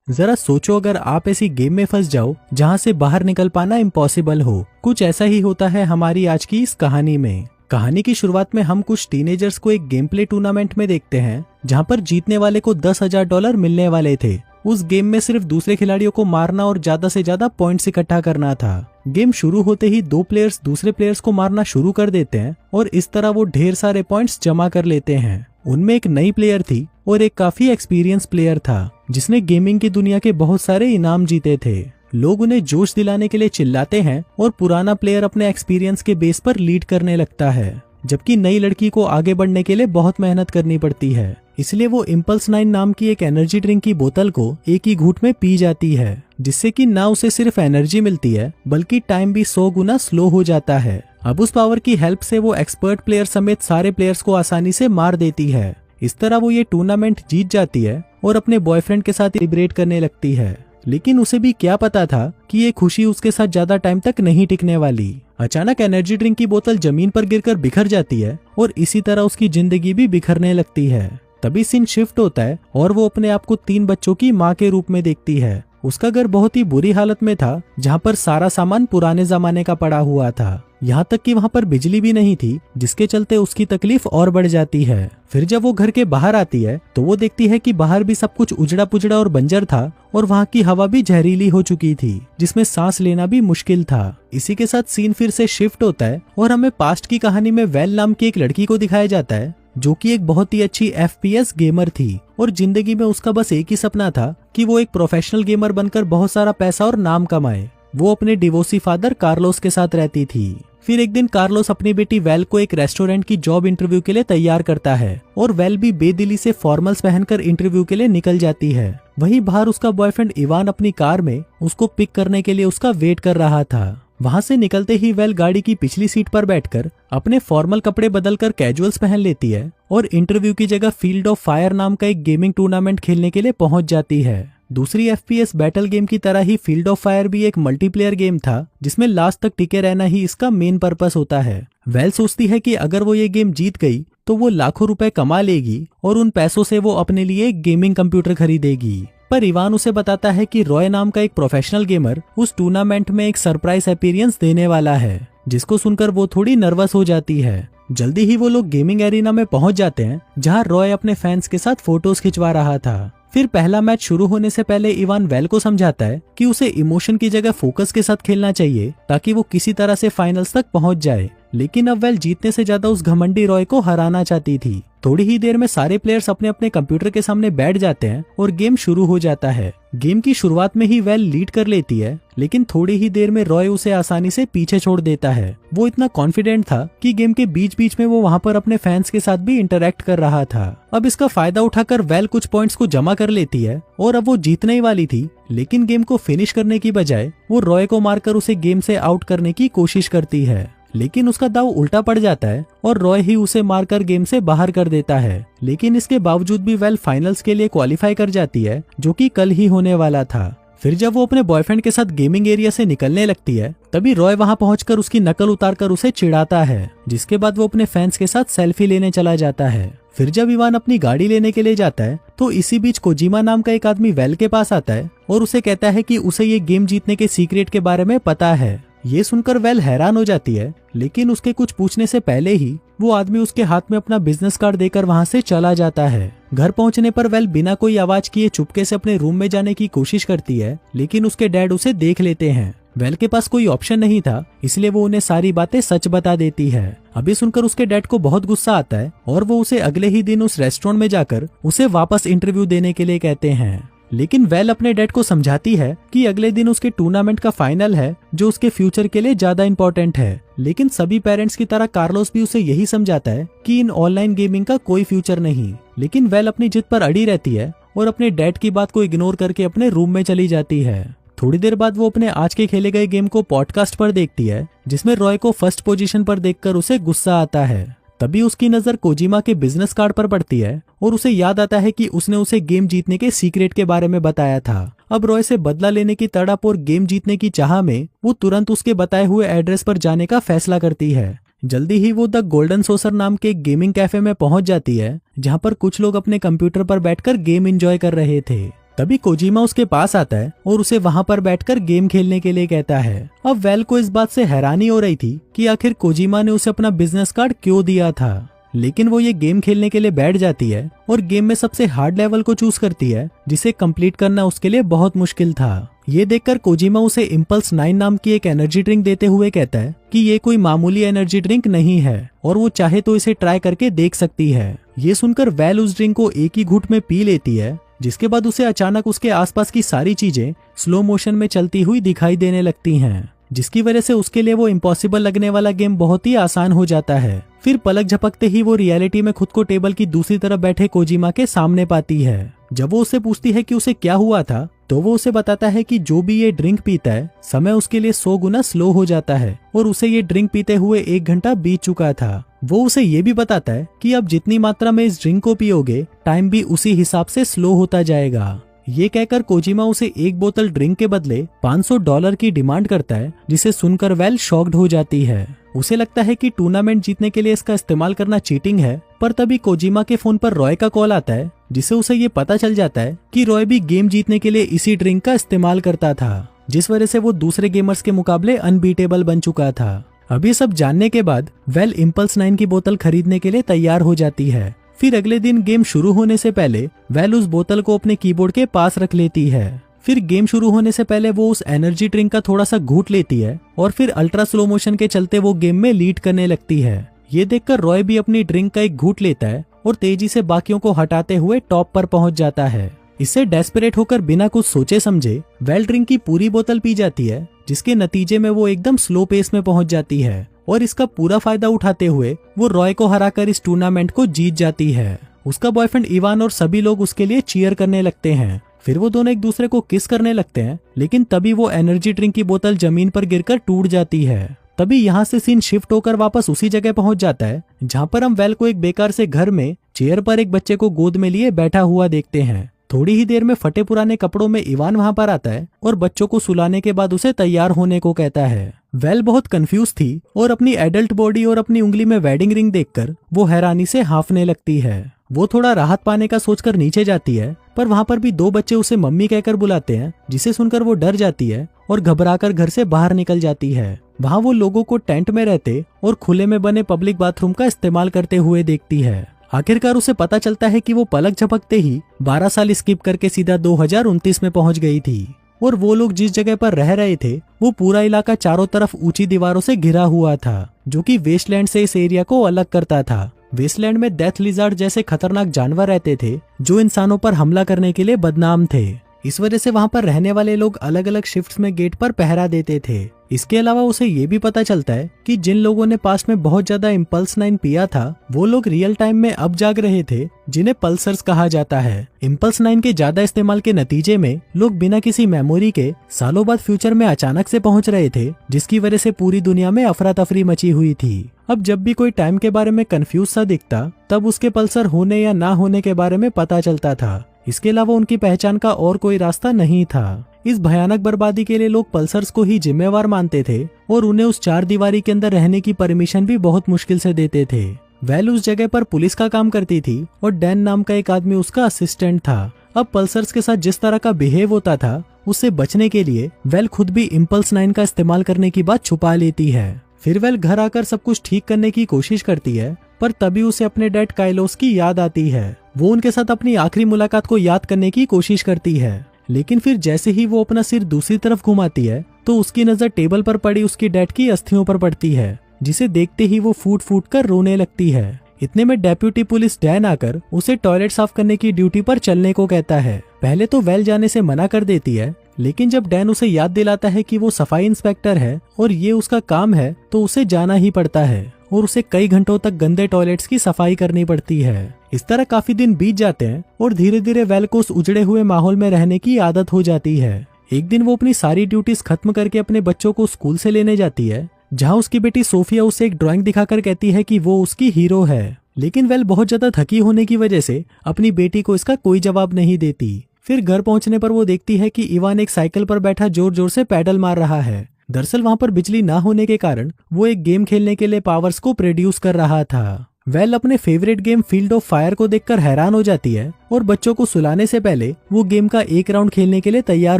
जरा सोचो, अगर आप ऐसी गेम में फंस जाओ जहां से बाहर निकल पाना इम्पॉसिबल हो। कुछ ऐसा ही होता है हमारी आज की इस कहानी में। कहानी की शुरुआत में हम कुछ टीनेजर्स को एक गेम प्ले टूर्नामेंट में देखते हैं जहां पर जीतने वाले को $10,000 मिलने वाले थे। उस गेम में सिर्फ दूसरे खिलाड़ियों को मारना और ज्यादा से ज्यादा पॉइंट्स इकट्ठा करना था। गेम शुरू होते ही दो प्लेयर्स दूसरे प्लेयर्स को मारना शुरू कर देते हैं और इस तरह वो ढेर सारे पॉइंट्स जमा कर लेते हैं। उनमें एक नई प्लेयर थी और एक काफी एक्सपीरियंस प्लेयर था जिसने गेमिंग की दुनिया के बहुत सारे इनाम जीते थे। लोग उन्हें जोश दिलाने के लिए चिल्लाते हैं और पुराना प्लेयर अपने एक्सपीरियंस के बेस पर लीड करने लगता है, जबकि नई लड़की को आगे बढ़ने के लिए बहुत मेहनत करनी पड़ती है। इसलिए वो इम्पल्स 9 नाम की एक एनर्जी ड्रिंक की बोतल को एक ही घूंट में पी जाती है, जिससे कि ना उसे सिर्फ एनर्जी मिलती है बल्कि टाइम भी 100 गुना स्लो हो जाता है। अब उस पावर की हेल्प से वो एक्सपर्ट प्लेयर समेत सारे प्लेयर्स को आसानी से मार देती है। इस तरह वो ये टूर्नामेंट जीत जाती है और अपने बॉयफ्रेंड के साथ सेलिब्रेट करने लगती है। लेकिन उसे भी क्या पता था कि ये खुशी उसके साथ ज्यादा टाइम तक नहीं टिकने वाली। अचानक एनर्जी ड्रिंक की बोतल जमीन पर गिरकर बिखर जाती है और इसी तरह उसकी जिंदगी भी बिखरने लगती है। तभी सीन शिफ्ट होता है और वो अपने आप को 3 बच्चों की माँ के रूप में देखती है। उसका घर बहुत ही बुरी हालत में था, जहाँ पर सारा सामान पुराने जमाने का पड़ा हुआ था। यहाँ तक कि वहाँ पर बिजली भी नहीं थी, जिसके चलते उसकी तकलीफ और बढ़ जाती है। फिर जब वो घर के बाहर आती है तो वो देखती है कि बाहर भी सब कुछ उजड़ा पुजड़ा और बंजर था और वहाँ की हवा भी जहरीली हो चुकी थी, जिसमें सांस लेना भी मुश्किल था। इसी के साथ सीन फिर से शिफ्ट होता है और हमें पास्ट की कहानी में वेल नाम की एक लड़की को दिखाया जाता है जो कि एक बहुत ही अच्छी FPS गेमर थी और जिंदगी में उसका बस एक ही सपना था कि वो एक प्रोफेशनल गेमर बनकर बहुत सारा पैसा और नाम कमाए। वो अपने डिवोर्सी फादर कार्लोस के साथ रहती थी। फिर एक दिन कार्लोस अपनी बेटी वेल को एक रेस्टोरेंट की जॉब इंटरव्यू के लिए तैयार करता है और वेल भी बेदिली से फॉर्मल्स पहनकर इंटरव्यू के लिए निकल जाती है। वहीं बाहर उसका बॉयफ्रेंड इवान अपनी कार में उसको पिक करने के लिए उसका वेट कर रहा था। वहां से निकलते ही वेल गाड़ी की पिछली सीट पर बैठकर अपने फॉर्मल कपड़े बदलकर कैजुअल्स पहन लेती है और इंटरव्यू की जगह फील्ड ऑफ फायर नाम का एक गेमिंग टूर्नामेंट खेलने के लिए पहुंच जाती है। दूसरी FPS बैटल गेम की तरह ही फील्ड ऑफ फायर भी एक मल्टीप्लेयर गेम था, जिसमें लास्ट तक टिके रहना ही इसका मेन पर्पस होता है। वेल सोचती है कि अगर वो ये गेम जीत गई तो वो लाखों रुपए कमा लेगी और उन पैसों से वो अपने लिए एक गेमिंग कंप्यूटर खरीदेगी। पर इवान उसे बताता है कि रॉय नाम का एक प्रोफेशनल गेमर उस टूर्नामेंट में एक सरप्राइज अपीयरेंस देने वाला है, जिसको सुनकर वो थोड़ी नर्वस हो जाती है। जल्दी ही वो लोग गेमिंग एरिना में पहुंच जाते हैं, जहां रॉय अपने फैंस के साथ फोटोज खिंचवा रहा था। फिर पहला मैच शुरू होने से पहले इवान वेल को समझाता है कि उसे इमोशन की जगह फोकस के साथ खेलना चाहिए ताकि वो किसी तरह से फाइनल्स तक पहुंच जाए। लेकिन अब वेल जीतने से ज्यादा उस घमंडी रॉय को हराना चाहती थी। थोड़ी ही देर में सारे प्लेयर्स अपने अपने कंप्यूटर के सामने बैठ जाते हैं और गेम शुरू हो जाता है। गेम की शुरुआत में ही वेल लीड कर लेती है, लेकिन थोड़ी ही देर में रॉय उसे आसानी से पीछे छोड़ देता है। वो इतना कॉन्फिडेंट था कि गेम के बीच बीच में वो वहाँ पर अपने फैंस के साथ भी इंटरेक्ट कर रहा था। अब इसका फायदा उठाकर वेल कुछ पॉइंट्स को जमा कर लेती है और अब वो जीतने ही वाली थी, लेकिन गेम को फिनिश करने की बजाय वो रॉय को मारकर उसे गेम से आउट करने की कोशिश करती है। लेकिन उसका दाव उल्टा पड़ जाता है और रॉय ही उसे मारकर गेम से बाहर कर देता है। लेकिन इसके बावजूद भी वेल फाइनल्स के लिए क्वालिफाई कर जाती है, जो कि कल ही होने वाला था। फिर जब वो अपने बॉयफ्रेंड के साथ गेमिंग एरिया से निकलने लगती है, तभी रॉय वहां पहुंचकर उसकी नकल उतारकर उसे चिढ़ाता है, जिसके बाद वो अपने फैंस के साथ सेल्फी लेने चला जाता है। फिर जब इवान अपनी गाड़ी लेने के लिए जाता है तो इसी बीच कोजिमा नाम का एक आदमी वेल के पास आता है और उसे कहता है कि उसे ये गेम जीतने के सीक्रेट के बारे में पता है। ये सुनकर वेल हैरान हो जाती है, लेकिन उसके कुछ पूछने से पहले ही वो आदमी उसके हाथ में अपना बिजनेस कार्ड देकर वहां से चला जाता है। घर पहुंचने पर वेल बिना कोई आवाज किए चुपके से अपने रूम में जाने की कोशिश करती है, लेकिन उसके डैड उसे देख लेते हैं। वेल के पास कोई ऑप्शन नहीं था, इसलिए वो उन्हें सारी बातें सच बता देती है। अभी सुनकर उसके डैड को बहुत गुस्सा आता है और वो उसे अगले ही दिन उस रेस्टोरेंट में जाकर उसे वापस इंटरव्यू देने के लिए कहते हैं। लेकिन वेल अपने डैड को समझाती है कि अगले दिन उसके टूर्नामेंट का फाइनल है, जो उसके फ्यूचर के लिए ज्यादा इंपॉर्टेंट है। लेकिन सभी पेरेंट्स की तरह कार्लोस भी उसे यही समझाता है कि इन ऑनलाइन गेमिंग का कोई फ्यूचर नहीं। लेकिन वेल अपनी जिद पर अड़ी रहती है और अपने डैड की बात को इग्नोर करके अपने रूम में चली जाती है। थोड़ी देर बाद वो अपने आज के खेले गए गेम को पॉडकास्ट पर देखती है, जिसमें रॉय को फर्स्ट पोजीशन पर देखकर उसे गुस्सा आता है। तभी उसकी नजर कोजिमा के बिजनेस कार्ड पर पड़ती है और उसे याद आता है कि उसने उसे गेम जीतने के सीक्रेट के बारे में बताया था। अब रॉय से बदला लेने की तड़प और गेम जीतने की चाह में वो तुरंत उसके बताए हुए एड्रेस पर जाने का फैसला करती है। जल्दी ही वो द गोल्डन सोसर नाम के गेमिंग कैफे में पहुंच जाती है, जहां पर कुछ लोग अपने कंप्यूटर पर बैठकर गेम एंजॉय कर रहे थे। तभी कोजिमा उसके पास आता है और उसे वहाँ पर बैठकर गेम खेलने के लिए कहता है। अब वेल को इस बात से हैरानी हो रही थी कि आखिर कोजिमा ने उसे अपना बिजनेस कार्ड क्यों दिया था, लेकिन वो ये गेम खेलने के लिए बैठ जाती है और गेम में सबसे हार्ड लेवल को चूज करती है, जिसे कंप्लीट करना उसके लिए बहुत मुश्किल था। ये देखकर कोजिमा उसे इम्पल्स 9 नाम की एक एनर्जी ड्रिंक देते हुए कहता है कि ये कोई मामूली एनर्जी ड्रिंक नहीं है और वो चाहे तो इसे ट्राई करके देख सकती है। ये सुनकर वेल उस ड्रिंक को एक ही घूंट में पी लेती है, जिसके बाद उसे अचानक उसके आसपास की सारी चीजें स्लो मोशन में चलती हुई दिखाई देने लगती हैं, जिसकी वजह से उसके लिए वो इम्पॉसिबल लगने वाला गेम बहुत ही आसान हो जाता है। फिर पलक झपकते ही वो रियलिटी में खुद को टेबल की दूसरी तरफ बैठे कोजिमा के सामने पाती है। जब वो उससे पूछती है कि उसे क्या हुआ था, तो वो उसे बताता है कि जो भी ये ड्रिंक पीता है, समय उसके लिए 100 गुना स्लो हो जाता है और उसे ये ड्रिंक पीते हुए 1 घंटा बीत चुका था। वो उसे ये भी बताता है कि अब जितनी मात्रा में इस ड्रिंक को पियोगे, टाइम भी उसी हिसाब से स्लो होता जाएगा। ये कहकर कोजिमा उसे 1 बोतल ड्रिंक के बदले $500 की डिमांड करता है, जिसे सुनकर वेल शॉक्ड हो जाती है। उसे लगता है कि टूर्नामेंट जीतने के लिए इसका इस्तेमाल करना चीटिंग है, पर तभी कोजिमा के फोन पर रॉय का कॉल आता है, जिसे उसे ये पता चल जाता है कि रॉय भी गेम जीतने के लिए इसी ड्रिंक का इस्तेमाल करता था, जिस वजह से वो दूसरे गेमर्स के मुकाबले अनबीटेबल बन चुका था। अब ये सब जानने के बाद वेल इम्पल्स 9 की बोतल खरीदने के लिए तैयार हो जाती है। फिर अगले दिन गेम शुरू होने से पहले वेल उस बोतल को अपने कीबोर्ड के पास रख लेती है। फिर गेम शुरू होने से पहले वो उस एनर्जी ड्रिंक का थोड़ा सा घूंट लेती है और फिर अल्ट्रा स्लो मोशन के चलते वो गेम में लीड करने लगती है। ये देखकर रॉय भी अपनी ड्रिंक का एक घूंट लेता है और तेजी से बाकियों को हटाते हुए टॉप पर पहुंच जाता है। इससे डेस्परेट होकर बिना कुछ सोचे समझे वेल ड्रिंक की पूरी बोतल पी जाती है, जिसके नतीजे में वो एकदम स्लो पेस में पहुंच जाती है और इसका पूरा फायदा उठाते हुए वो रॉय को हराकर इस टूर्नामेंट को जीत जाती है। उसका बॉयफ्रेंड इवान और सभी लोग उसके लिए चीयर करने लगते हैं। फिर वो दोनों एक दूसरे को किस करने लगते हैं, लेकिन तभी वो एनर्जी ड्रिंक की बोतल जमीन पर गिरकर टूट जाती है। तभी यहाँ से सीन शिफ्ट होकर वापस उसी जगह पहुंच जाता है जहाँ पर हम वेल को एक बेकार से घर में चेयर पर एक बच्चे को गोद में लिए बैठा हुआ देखते हैं। थोड़ी ही देर में फटे पुराने कपड़ों में इवान वहां पर आता है और बच्चों को सुलाने के बाद उसे तैयार होने को कहता है। वेल बहुत कंफ्यूज थी और अपनी एडल्ट बॉडी और अपनी उंगली में वेडिंग रिंग देखकर वो हैरानी से हांफने लगती है। वो थोड़ा राहत पाने का सोचकर नीचे जाती है, पर वहाँ पर भी 2 बच्चे उसे मम्मी कहकर बुलाते हैं, जिसे सुनकर वो डर जाती है और घबराकर घर से बाहर निकल जाती है। वहाँ वो लोगों को टेंट में रहते और खुले में बने पब्लिक बाथरूम का इस्तेमाल करते हुए देखती है। आखिरकार उसे पता चलता है कि वो पलक झपकते ही 12 साल स्किप करके सीधा 2029 में पहुंच गई थी और वो लोग जिस जगह पर रह रहे थे वो पूरा इलाका चारों तरफ ऊंची दीवारों से घिरा हुआ था, जो कि वेस्टलैंड से इस एरिया को अलग करता था। वेस्टलैंड में डेथ लिजार्ड जैसे खतरनाक जानवर रहते थे जो इंसानों पर हमला करने के लिए बदनाम थे। इस वजह से वहाँ पर रहने वाले लोग अलग अलग शिफ्ट्स में गेट पर पहरा देते थे। इसके अलावा उसे ये भी पता चलता है कि जिन लोगों ने पास्ट में बहुत ज्यादा इम्पल्स 9 पिया था वो लोग रियल टाइम में अब जाग रहे थे, जिन्हें पल्सर्स कहा जाता है। इम्पल्स 9 के ज्यादा इस्तेमाल के नतीजे में लोग बिना किसी मेमोरी के सालों बाद फ्यूचर में अचानक से पहुंच रहे थे, जिसकी वजह से पूरी दुनिया में अफरा तफरी मची हुई थी। अब जब भी कोई टाइम के बारे में कंफ्यूज सा दिखता तब उसके पल्सर होने या ना होने के बारे में पता चलता था। इसके अलावा उनकी पहचान का और कोई रास्ता नहीं था। इस भयानक बर्बादी के लिए लोग पल्सर्स को ही जिम्मेवार मानते थे और उन्हें उस 4 दीवारी के अंदर रहने की परमिशन भी बहुत मुश्किल से देते थे। वेल उस जगह पर पुलिस का काम करती थी और डैन नाम का एक आदमी उसका असिस्टेंट था। अब पल्सर्स के साथ जिस तरह का बिहेव होता था उससे बचने के लिए वेल खुद भी इम्पल्स 9 का इस्तेमाल करने की बात छुपा लेती है। फिर वेल घर आकर सब कुछ ठीक करने की कोशिश करती है, पर तभी उसे अपने डैड काइलोस की याद आती है। वो उनके साथ अपनी आखिरी मुलाकात को याद करने की कोशिश करती है, लेकिन फिर जैसे ही वो अपना सिर दूसरी तरफ घुमाती है तो उसकी नजर टेबल पर पड़ी उसकी डैड की अस्थियों पर पड़ती है, जिसे देखते ही वो फूट फूट कर रोने लगती है। इतने में डेप्यूटी पुलिस डैन आकर उसे टॉयलेट साफ करने की ड्यूटी पर चलने को कहता है। पहले तो वेल जाने से मना कर देती है, लेकिन जब डैन उसे याद दिलाता है कि वो सफाई इंस्पेक्टर है और ये उसका काम है तो उसे जाना ही पड़ता है और उसे कई घंटों तक गंदे टॉयलेट्स की सफाई करनी पड़ती है। इस तरह काफी दिन बीत जाते हैं और धीरे धीरे वेल को उस उजड़े हुए माहौल में रहने की आदत हो जाती है। एक दिन वो अपनी सारी ड्यूटीज खत्म करके अपने बच्चों को स्कूल से लेने जाती है, जहाँ उसकी बेटी सोफिया उसे एक ड्राइंग दिखाकर कहती है कि वो उसकी हीरो है। लेकिन वेल बहुत ज्यादा थकी होने की वजह से अपनी बेटी को इसका कोई जवाब नहीं देती। फिर घर पहुंचने पर वो देखती है कि इवान एक साइकिल पर बैठा जोर जोर से पैडल मार रहा है। दरअसल वहां पर बिजली ना होने के कारण वो एक गेम खेलने के लिए पावर्स को प्रोड्यूस कर रहा था। वेल अपने favourite game field of fire को देखकर हैरान हो जाती है और बच्चों को सुलाने से पहले वो गेम का एक राउंड खेलने के लिए तैयार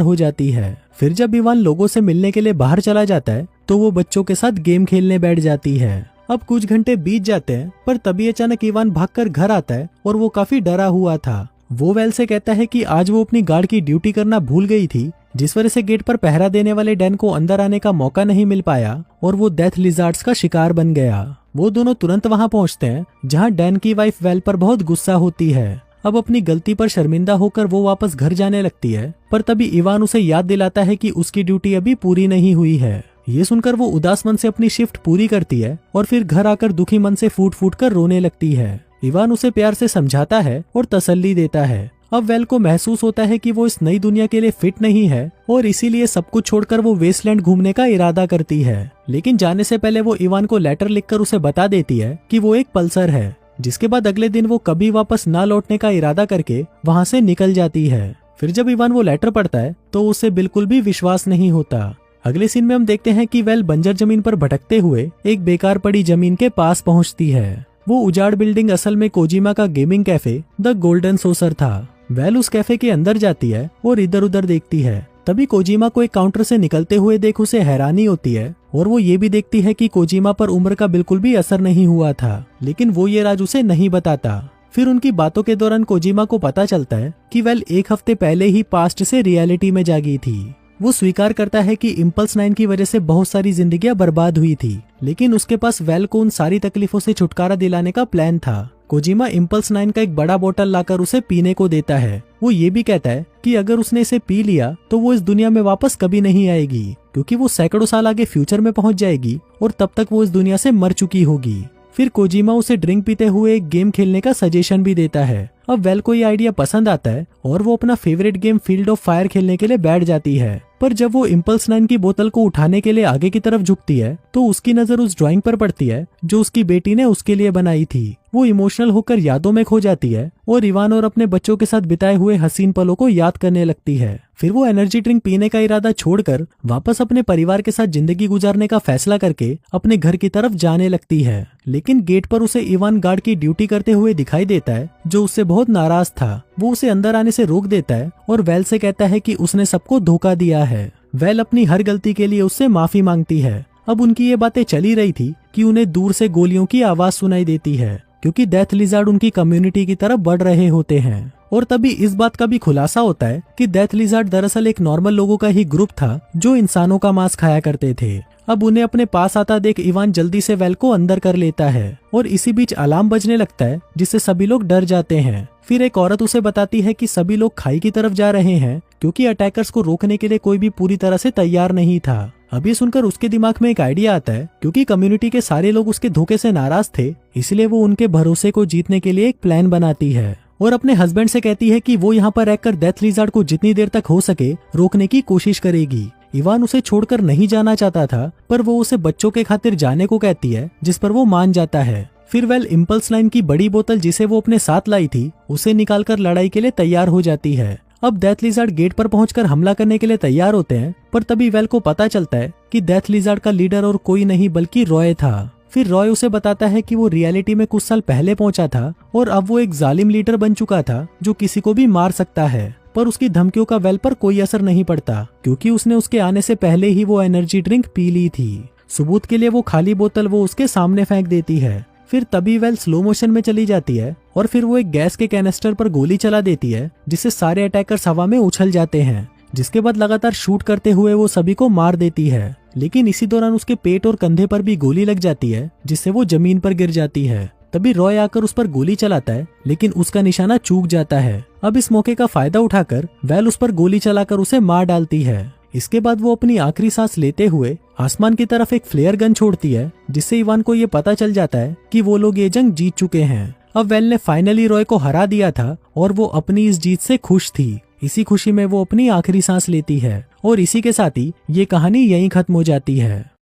हो जाती है। फिर जब इवान लोगों से मिलने के लिए बाहर चला जाता है तो वो बच्चों के साथ गेम खेलने बैठ जाती है। अब कुछ घंटे बीत जाते हैं पर तभी अचानक इवान भागकर घर आता है और वो काफी डरा हुआ था। वो वेल से कहता है कि आज वो अपनी गार्ड की ड्यूटी करना भूल गई थी, जिस वजह से गेट पर पहरा देने वाले डैन को अंदर आने का मौका नहीं मिल पाया और वो डेथ लिजार्ड्स का शिकार बन गया। वो दोनों तुरंत वहां पहुंचते हैं जहां डैन की वाइफ वेल पर बहुत गुस्सा होती है। अब अपनी गलती पर शर्मिंदा होकर वो वापस घर जाने लगती है पर तभी इवान उसे याद दिलाता है कि उसकी ड्यूटी अभी पूरी नहीं हुई है। ये सुनकर वो उदास मन से अपनी शिफ्ट पूरी करती है और फिर घर आकर दुखी मन से फूट फूट कर रोने लगती है। इवान उसे प्यार से समझाता है और तसल्ली देता है। अब वेल को महसूस होता है कि वो इस नई दुनिया के लिए फिट नहीं है और इसीलिए सब कुछ छोड़कर वो वेस्टलैंड घूमने का इरादा करती है। लेकिन जाने से पहले वो इवान को लेटर लिखकर उसे बता देती है कि वो एक पल्सर है, जिसके बाद अगले दिन वो कभी वापस ना लौटने का इरादा करके वहाँ से निकल जाती है। फिर जब इवान वो लेटर पढ़ता है तो उसे बिल्कुल भी विश्वास नहीं होता। अगले सीन में हम देखते हैं कि वेल बंजर जमीन पर भटकते हुए एक बेकार पड़ी जमीन के पास पहुंचती है। वो उजाड़ बिल्डिंग असल में कोजिमा का गेमिंग कैफे द गोल्डन सोसर था। वेल उस कैफे के अंदर जाती है और इधर उधर देखती है। तभी कोजिमा को एक काउंटर से निकलते हुए देख उसे हैरानी होती है और वो ये भी देखती है कि कोजिमा पर उम्र का बिल्कुल भी असर नहीं हुआ था, लेकिन वो ये राज उसे नहीं बताता। फिर उनकी बातों के दौरान कोजिमा को पता चलता है कि वेल एक हफ्ते पहले ही पास्ट से रियलिटी में जागी थी। वो स्वीकार करता है कि इम्पल्स 9 की वजह से बहुत सारी जिंदगियां बर्बाद हुई थी, लेकिन उसके पास वेल को उन सारी तकलीफों से छुटकारा दिलाने का प्लान था। कोजिमा इम्पल्स 9 का एक बड़ा बोतल लाकर उसे पीने को देता है। वो ये भी कहता है कि अगर उसने इसे पी लिया तो वो इस दुनिया में वापस कभी नहीं आएगी, क्योंकि वो सैकड़ों साल आगे फ्यूचर में पहुंच जाएगी और तब तक वो इस दुनिया से मर चुकी होगी। फिर कोजिमा उसे ड्रिंक पीते हुए एक गेम खेलने का सजेशन भी देता है। अब वेल को ये आइडिया पसंद आता है और वो अपना favourite game field of fire खेलने के लिए बैठ जाती है। पर जब वो इम्पल्स 9 की बोतल को उठाने के लिए आगे की तरफ झुकती है तो उसकी नजर उस ड्राइंग पर पड़ती है जो उसकी बेटी ने उसके लिए बनाई थी। वो इमोशनल होकर यादों में खो जाती है और इवान और अपने बच्चों के साथ बिताए हुए हसीन पलों को याद करने लगती है। फिर वो एनर्जी ड्रिंक पीने का इरादा छोड़कर वापस अपने परिवार के साथ जिंदगी गुजारने का फैसला करके अपने घर की तरफ जाने लगती है। लेकिन गेट पर उसे इवान गार्ड की ड्यूटी करते हुए दिखाई देता है, जो उससे बहुत नाराज था। वो उसे अंदर आने से रोक देता है और वेल से कहता है कि उसने सबको धोखा दिया है। वेल अपनी हर गलती के लिए उससे माफी मांगती है। अब उनकी ये बातें चली रही थी कि उन्हें दूर से गोलियों की आवाज सुनाई देती है, क्योंकि डेथ लिजार्ड उनकी कम्युनिटी की तरफ बढ़ रहे होते हैं। और तभी इस बात का भी खुलासा होता है कि डेथ लिजार्ड दरअसल एक नॉर्मल लोगों का ही ग्रुप था जो इंसानों का मांस खाया करते थे। अब उन्हें अपने पास आता देख इवान जल्दी से वेल को अंदर कर लेता है और इसी बीच अलार्म बजने लगता है, जिससे सभी लोग डर जाते हैं। फिर एक औरत उसे बताती है कि सभी लोग खाई की तरफ जा रहे हैं, क्योंकि अटैकर्स को रोकने के लिए कोई भी पूरी तरह से तैयार नहीं था। अब ये सुनकर उसके दिमाग में एक आइडिया आता है, क्योंकि कम्युनिटी के सारे लोग उसके धोखे से नाराज थे, इसलिए वो उनके भरोसे को जीतने के लिए एक प्लान बनाती है और अपने हस्बैंड से कहती है कि वो यहाँ पर रहकर डेथ लिजार्ड को जितनी देर तक हो सके रोकने की कोशिश करेगी। इवान उसे छोड़कर नहीं जाना चाहता था, पर वो उसे बच्चों के खातिर जाने को कहती है, जिस पर वो मान जाता है। फिर वेल इम्पल्स 9 की बड़ी बोतल जिसे वो अपने साथ लाई थी उसे निकालकर लड़ाई के लिए तैयार हो जाती है। अब डेथ लिजार्ड गेट पर पहुंचकर हमला करने के लिए तैयार होते हैं, पर तभी वेल को पता चलता है कि डेथ लिजार्ड का लीडर और कोई नहीं बल्कि रॉय था। फिर रॉय उसे बताता है कि वो रियलिटी में कुछ साल पहले पहुंचा था और अब वो एक जालिम लीडर बन चुका था जो किसी को भी मार सकता है। पर उसकी धमकियों का वेल पर कोई असर नहीं पड़ता, क्योंकि उसने उसके आने से पहले ही वो एनर्जी ड्रिंक पी ली थी। सबूत के लिए वो खाली बोतल वो उसके सामने फेंक देती है। फिर तभी वेल स्लो मोशन में चली जाती है और फिर वो एक गैस के कैनिस्टर पर गोली चला देती है, जिससे सारे अटैकर्स हवा में उछल जाते हैं। जिसके बाद लगातार शूट करते हुए वो सभी को मार देती है, लेकिन इसी दौरान उसके पेट और कंधे पर भी गोली लग जाती है, जिससे वो जमीन पर गिर जाती है। तभी रॉय आकर उस पर गोली चलाता है, लेकिन उसका निशाना चूक जाता है। अब इस मौके का फायदा उठाकर वेल उस पर गोली चलाकर उसे मार डालती है। इसके बाद वो अपनी आखिरी सांस लेते हुए आसमान की तरफ एक फ्लेयर गन छोड़ती है, जिससे इवान को ये पता चल जाता है कि वो लोग ये जंग जीत चुके हैं। अब वेल ने फाइनली रॉय को हरा दिया था और वो अपनी इस जीत से खुश थी। इसी खुशी में वो अपनी आखिरी सांस लेती है और इसी के साथ ही ये कहानी यहीं खत्म हो जाती है।